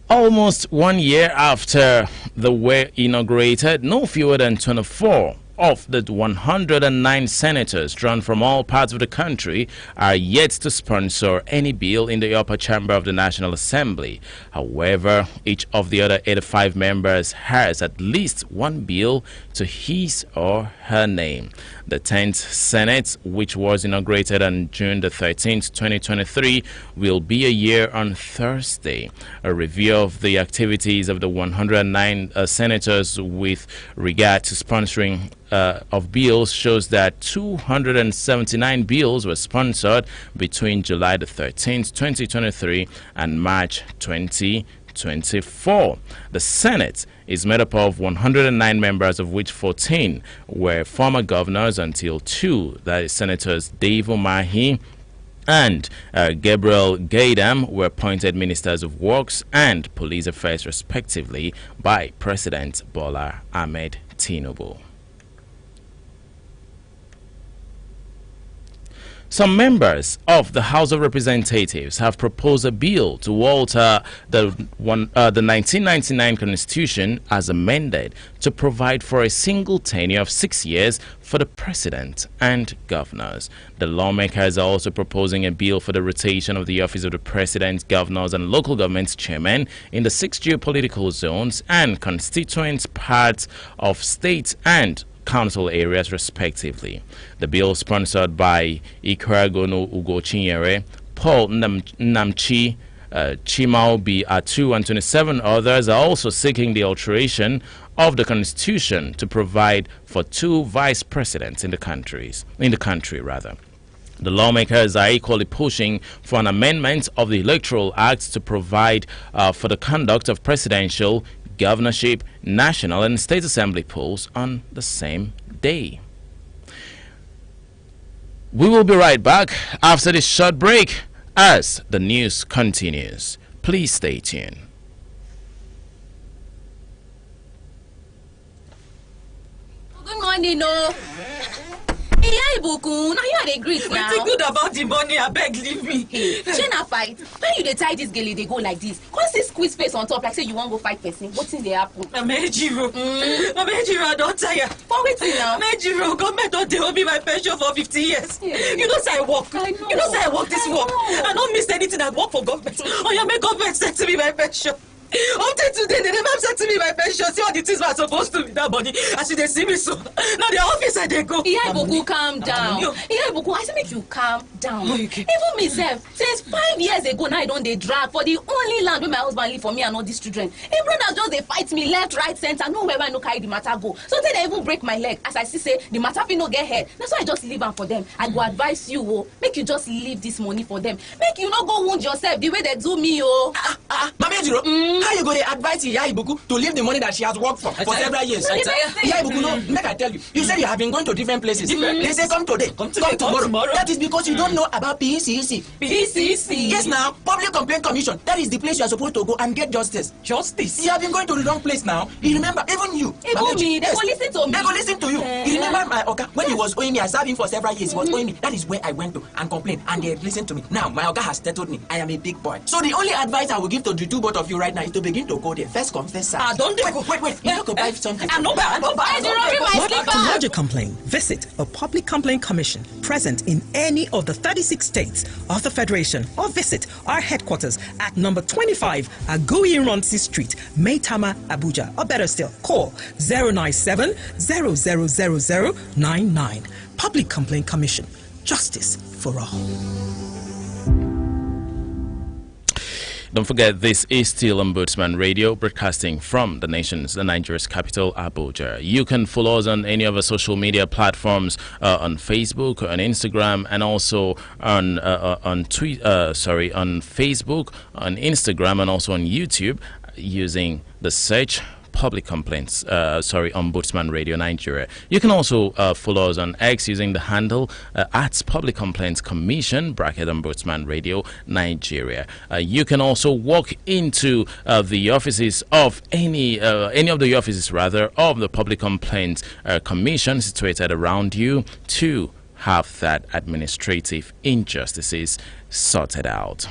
Almost 1 year after the were inaugurated, no fewer than 24 of the 109 senators drawn from all parts of the country are yet to sponsor any bill in the upper chamber of the National Assembly. However, each of the other 85 members has at least one bill to his or her name. The 10th Senate, which was inaugurated on June the 13th, 2023, will be a year on Thursday. A review of the activities of the 109 senators with regard to sponsoring of bills shows that 279 bills were sponsored between July the 13th, 2023 and March 2024. The Senate is made up of 109 members, of which 14 were former governors until 2, that is Senators Dave Umahi and Gabriel Gaidam, were appointed Ministers of Works and Police Affairs respectively by President Bola Ahmed Tinubu. Some members of the House of Representatives have proposed a bill to alter the 1999 Constitution as amended to provide for a single tenure of 6 years for the President and governors. The lawmakers are also proposing a bill for the rotation of the office of the President, governors and local government chairmen in the 6 geopolitical zones and constituent parts of states and council areas respectively. The bill, sponsored by Ikweagono Ugochinyere, Paul Namchi, Chimao B. Atu and 27 others, are also seeking the alteration of the Constitution to provide for 2 vice presidents in the country. The lawmakers are equally pushing for an amendment of the Electoral Act to provide for the conduct of presidential, governorship, national and state assembly polls on the same day. We will be right back after this short break as the news continues. Please stay tuned. Good morning, no. Hey, Ibuku, now you are the great now. What's good about the money? I beg, leave me. Hey, Jenna fight. When you dey tie this girl, they go like this. Come see squeeze face on top like say you want go fight person. What thing dey happen? I'm Ejiro. I don't tire. For waiting now. Ejiro, government don't dey owe me my pension for 50 years. Yeah. You know say I work. I know. You know say I work this work. I don't miss anything. I work for government. Oh yeah, make government send to me my pension. Until today, they never said to me my pension. See all the things were supposed to be that body. As they see me so. Now the office I they go. Yeah, Ibuku, calm down. Yeah, Ibuku, I say make you calm down. Okay. Even myself, since 5 years ago, now I don't dey drag for the only land where my husband live for me and all these children. Hey, brother, just they fight me left, right, center. Nowhere I no carry the matter go. So they even break my leg. As I see say the matter fit no get head. That's why I just leave am for them. I go advise you, oh, make you just leave this money for them. Make you not go wound yourself the way they do me, oh. Mama Ejiro, how you go to advise Iya Ibuku to leave the money that she has worked for several years? Iya Ibuku, no, make I tell you. You said you have been going to different places. They say come today, come tomorrow. That is because you don't know about PCC. PCC? Yes, now, Public Complaint Commission. That is the place you are supposed to go and get justice. Justice? You have been going to the wrong place now. You remember, even you. Even me, they go listen to me. They go listen to you. You remember my Oga, when he was owing me, I served him for several years. He was owing me. That is where I went to and complained, and they listened to me. Now, my Oga has settled me. I am a big boy. So the only advice I will give to the two both of you right now is to begin to go there. First confess, sir. Don't Wait. You have to buy something. I'm not bad. To lodge a complaint, visit a public complaint commission present in any of the 36 states of the Federation or visit our headquarters at number 25 Agui Ronsi Street, Maitama, Abuja. Or better still, call 097 000099. Public Complaint Commission. Justice for all. Don't forget, this is still Ombudsman Radio, broadcasting from the Nigeria's capital, Abuja. You can follow us on any of our social media platforms, on Facebook, on Instagram, and also on Facebook, on Instagram, and also on YouTube, using the search Public Complaints, Ombudsman Radio Nigeria. You can also follow us on X using the handle at Public Complaints Commission (Ombudsman Radio Nigeria). You can also walk into the offices of any of the offices of the Public Complaints Commission situated around you to have that administrative injustices sorted out.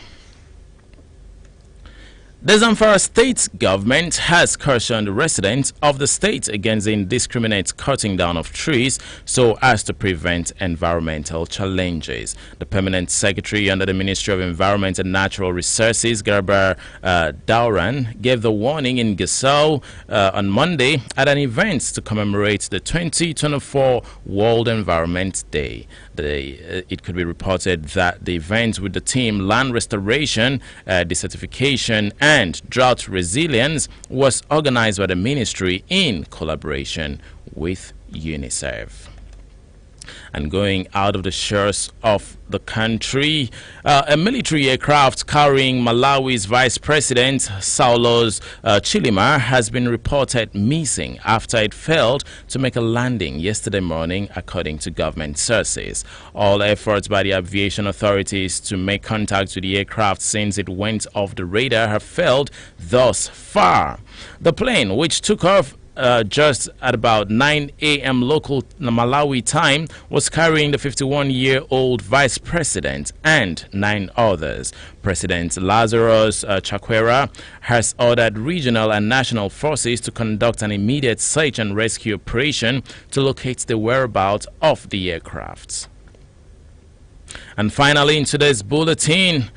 The Zamfara state government has cautioned residents of the state against the indiscriminate cutting down of trees so as to prevent environmental challenges. The permanent secretary under the Ministry of Environment and Natural Resources, Garba Dauran, gave the warning in Gusau on Monday at an event to commemorate the 2024 World Environment Day. It could be reported that the event with the theme Land Restoration, Desertification and Drought Resilience was organized by the ministry in collaboration with UNICEF. And going out of the shores of the country, a military aircraft carrying Malawi's Vice President Saulos Chilima has been reported missing after it failed to make a landing yesterday morning, according to government sources. All efforts by the aviation authorities to make contact with the aircraft since it went off the radar have failed thus far. The plane, which took off just at about 9 a.m. local Malawi time, was carrying the 51-year-old vice president and 9 others. President Lazarus Chakwera has ordered regional and national forces to conduct an immediate search and rescue operation to locate the whereabouts of the aircrafts. And finally, in today's bulletin,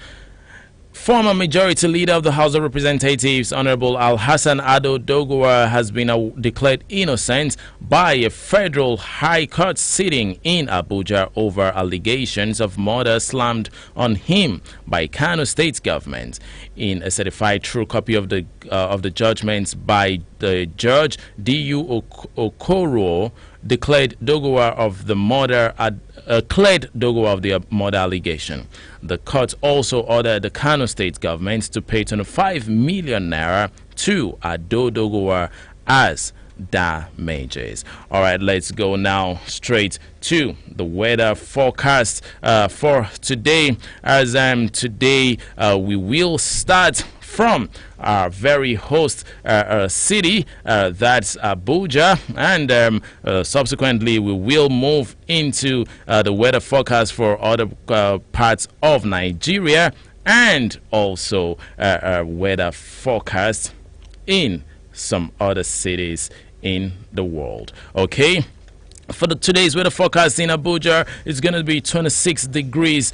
former Majority Leader of the House of Representatives, Honorable Al-Hassan Ado Doguwa, has been declared innocent by a federal high court sitting in Abuja over allegations of murder slammed on him by Kano State government. In a certified true copy of the judgments by the judge, D.U. Okoro declared Doguwa of the murder cleared Doguwa of the murder allegation. The court also ordered the Kano State government to pay 25 million naira to Ado Doguwa as damages. All right, let's go now straight to the weather forecast for today. As today we will start from our very host city, that's Abuja, and subsequently we will move into the weather forecast for other parts of Nigeria, and also weather forecast in some other cities in the world. Okay. For today's weather forecast in Abuja, it's going to be 26 degrees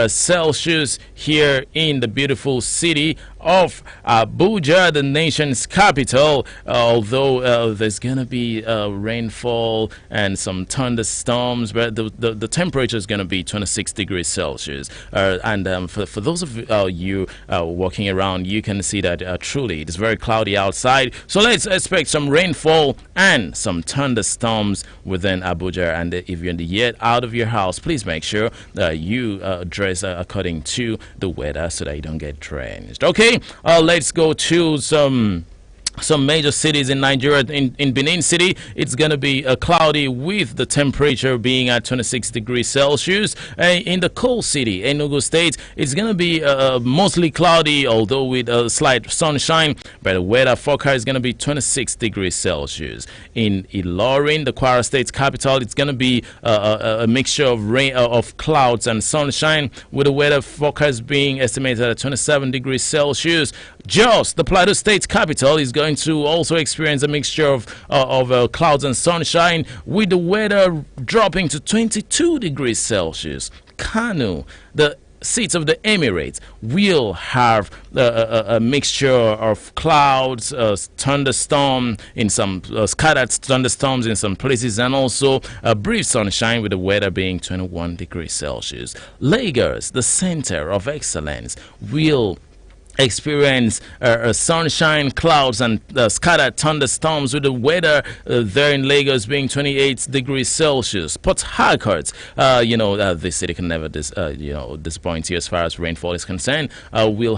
Celsius here in the beautiful city of Abuja, the nation's capital. Although there's going to be rainfall and some thunderstorms, but the temperature is going to be 26 degrees Celsius. For those of you walking around, you can see that truly it's very cloudy outside. So let's expect some rainfall and some thunderstorms within Abuja. And if you're yet out of your house, please make sure you dress according to the weather so that you don't get drenched. Okay, let's go to some major cities in Nigeria. In Benin City, it's going to be cloudy with the temperature being at 26 degrees Celsius. In the cold city, Enugu State, it's going to be mostly cloudy, although with a slight sunshine, but the weather forecast is going to be 26 degrees Celsius. In Ilorin, the Kwara State capital, it's going to be a mixture of rain, of clouds and sunshine, with the weather forecast being estimated at 27 degrees Celsius. Jos, the Plateau State capital, is going to also experience a mixture of clouds and sunshine, with the weather dropping to 22 degrees Celsius. Kano, the seat of the Emirates, will have a mixture of clouds, thunderstorm in some scattered thunderstorms in some places, and also a brief sunshine, with the weather being 21 degrees Celsius. Lagos, the center of excellence, will experience sunshine, clouds, and scattered thunderstorms, with the weather there in Lagos being 28 degrees Celsius. Port Harcourt, the city can never disappoint you as far as rainfall is concerned. Will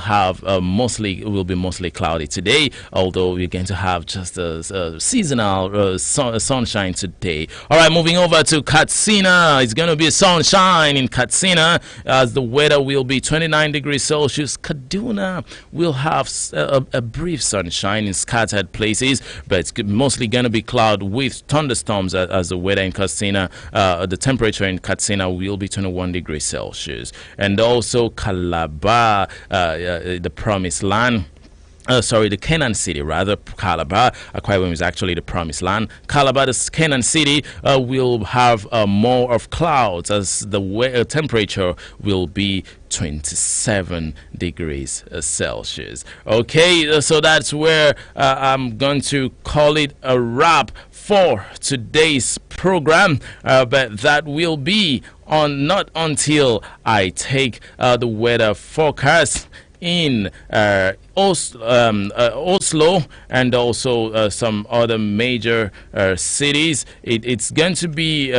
be mostly cloudy today, although we're going to have just a seasonal sunshine today. All right, moving over to Katsina. It's going to be sunshine in Katsina, as the weather will be 29 degrees Celsius. Kaduna will have a brief sunshine in scattered places, but it's mostly going to be cloud with thunderstorms as the weather in Katsina. The temperature in Katsina will be 21 degrees Celsius. And also Calabar, the promised land. The Canaan city, rather. Calabar, Akwa Ibom is actually the promised land. Calabar, the Canaan city, will have more of clouds, as the temperature will be 27 degrees Celsius. Okay, so that's where I'm going to call it a wrap for today's program, but that will be not until I take the weather forecast in Oslo and also some other major cities. It's going to be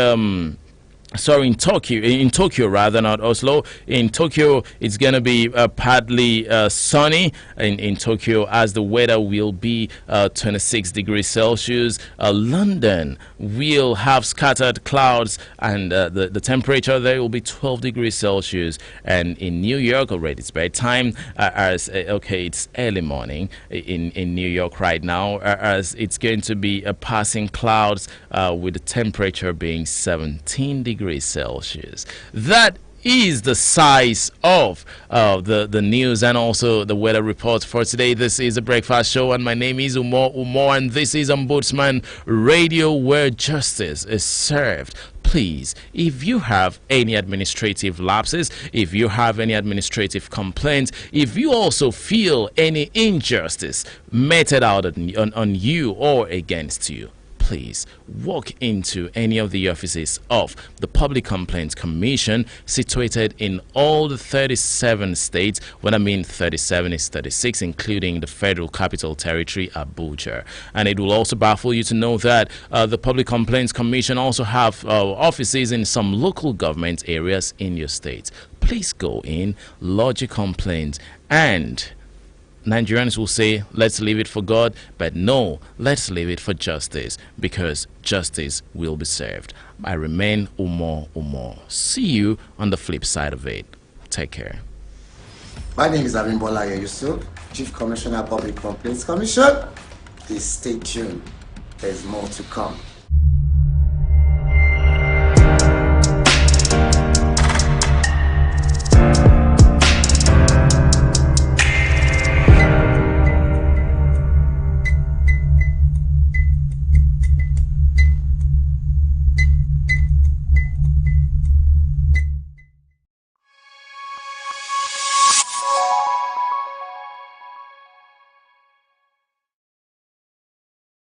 sorry, in Tokyo rather, not Oslo. In Tokyo, it's going to be partly sunny in Tokyo, as the weather will be 26 degrees Celsius. London will have scattered clouds, and the temperature there will be 12 degrees Celsius. And in New York, already it's bedtime, it's early morning in New York right now, as it's going to be passing clouds with the temperature being 17 degrees Celsius. That is the size of the news and also the weather report for today. This is a breakfast show, and my name is Umar, and this is Ombudsman Radio, where justice is served. Please, if you have any administrative lapses, if you have any administrative complaints, if you also feel any injustice meted out on you or against you, please walk into any of the offices of the Public Complaints Commission situated in all the 37 states. When I mean 37 is 36, including the Federal Capital Territory, Abuja. And it will also baffle you to know that the Public Complaints Commission also have offices in some local government areas in your state. Please go in, lodge your complaints, and Nigerians will say, let's leave it for God, but no, let's leave it for justice, because justice will be served. I remain Umar. See you on the flip side of it. Take care. My name is Abimbola Yusuf, Chief Commissioner, Public Complaints Commission. Please stay tuned. There's more to come.